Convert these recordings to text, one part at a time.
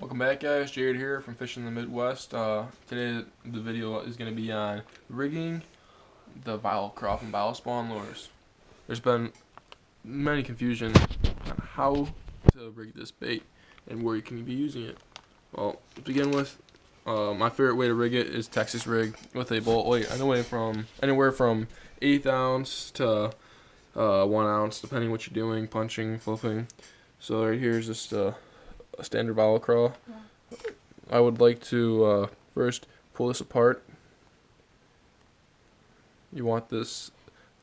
Welcome back, guys. Jared here from Fishing the Midwest. Today the video is going to be on rigging the Vile Craw from Bio Spawn lures. There's been many confusion on how to rig this bait and where you can be using it. Well, to begin with, my favorite way to rig it is Texas rig with a bolt weight anywhere from 1/8 ounce to 1 ounce, depending what you're doing, punching, flipping. So right here is just a standard Vile Craw. I would like to first pull this apart. You want this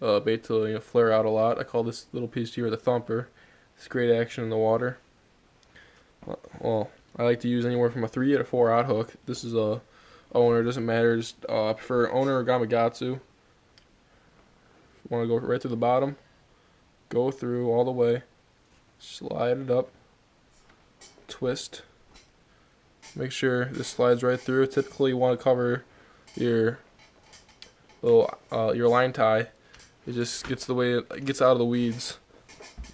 bait to flare out a lot. I call this little piece here the thumper. It's great action in the water. Well, I like to use anywhere from a 3 to 4 aught hook. This is a owner, doesn't matter. Just, I prefer owner or Gamakatsu. Want to go right through the bottom, go through all the way, slide it up, twist. Make sure this slides right through. Typically, you want to cover your little your line tie. It just gets gets out of the weeds.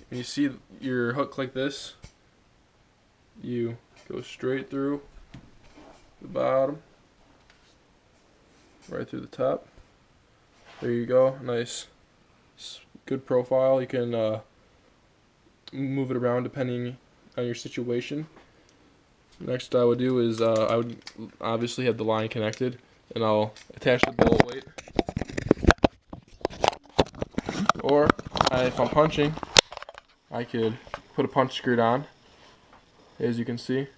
When you see your hook like this, you go straight through the bottom, right through the top. There you go. Nice, good profile. You can move it around depending on your situation. Next I would do is I would obviously have the line connected, and I'll attach the bolt weight. Or if I'm punching, I could put a punch skirt on, as you can see,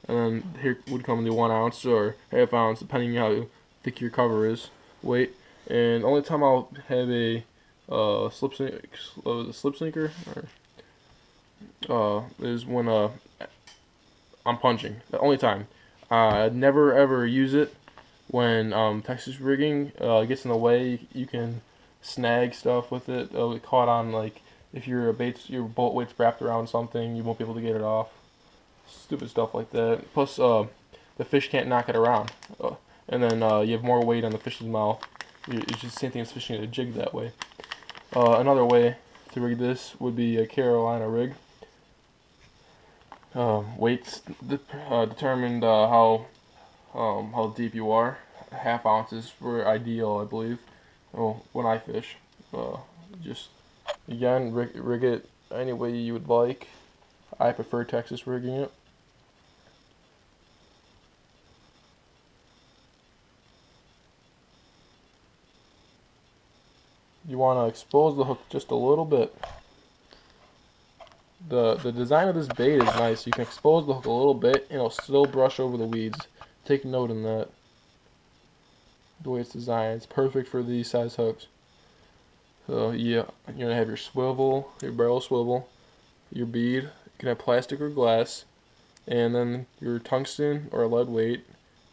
and then here would come the 1 ounce or 1/2 ounce, depending on how thick your cover is, weight. And the only time I'll have a slip sinker is when I'm punching. The only time. I'd never ever use it when Texas rigging gets in the way. You can snag stuff with it. It'll get caught on, like, if your bolt weight's wrapped around something, you won't be able to get it off. Stupid stuff like that. Plus, the fish can't knock it around, and then you have more weight on the fish's mouth. It's just the same thing as fishing a jig that way. Another way to rig this would be a Carolina rig. Weights determined how deep you are. 1/2 ounces were ideal, I believe. Oh, when I fish, just again rig it any way you would like. I prefer Texas rigging it. You want to expose the hook just a little bit. The design of this bait is nice. You can expose the hook a little bit and it'll still brush over the weeds. Take note in that. The way it's designed, it's perfect for these size hooks. So yeah, you're gonna have your swivel, your barrel swivel, your bead. You can have plastic or glass, and then your tungsten or lead weight.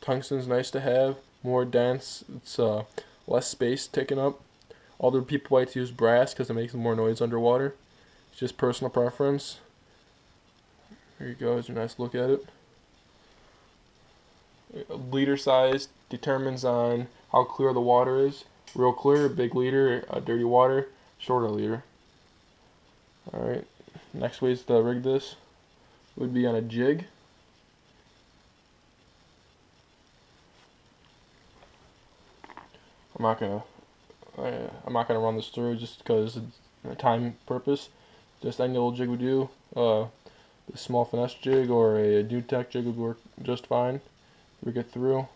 Tungsten's nice to have, more dense. It's less space taken up. Other people like to use brass because it makes more noise underwater. It's just personal preference. There you go. It's a nice look at it. Leader size determines on how clear the water is. Real clear, big leader. Dirty water, shorter leader. Alright, next ways to rig this would be on a jig. I'm not gonna run this through just because of time purpose. Just any old jig would do. The small finesse jig or a Dude Tech jig would work just fine. Rig it through.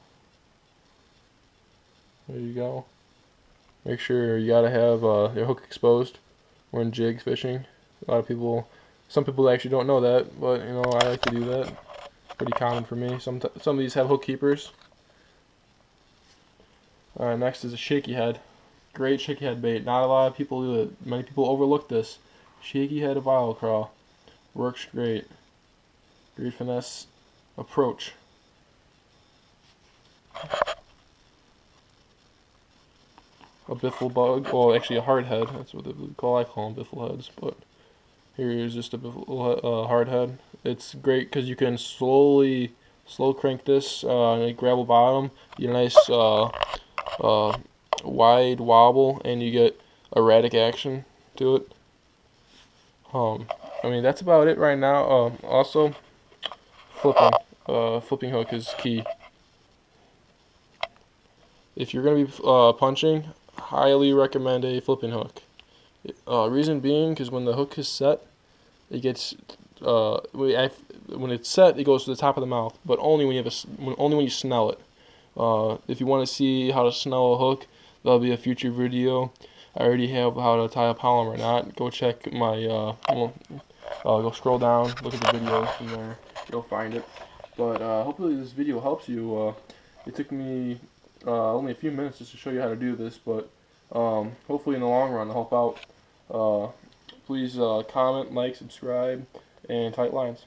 There you go. Make sure you gotta have your hook exposed when jig fishing. Some people actually don't know that, but I like to do that. Pretty common for me. Some of these have hook keepers. Alright, next is a Shaky Head. Great Shaky Head bait. Not a lot of people do it. Many people overlook this. Shaky Head Vile Craw. Works great. Great finesse approach. A biffle bug. Well, actually a hard head. That's what I call them, biffle heads. But here is just a biffle, hard head. It's great because you can slow crank this on a gravel bottom. You get a nice wide wobble, and you get erratic action to it. I mean, that's about it right now. Also, flipping hook is key. If you're going to be punching, highly recommend a flipping hook. Reason being, because when the hook is set, it gets when it's set, it goes to the top of the mouth, but only when you snell it. If you want to see how to snell a hook, that'll be a future video. I already have how to tie a polymer knot. Go check my go scroll down, look at the videos, and there you'll find it. But hopefully this video helps you. It took me only a few minutes just to show you how to do this, but hopefully in the long run it'll help out. Please comment, like, subscribe, and tight lines.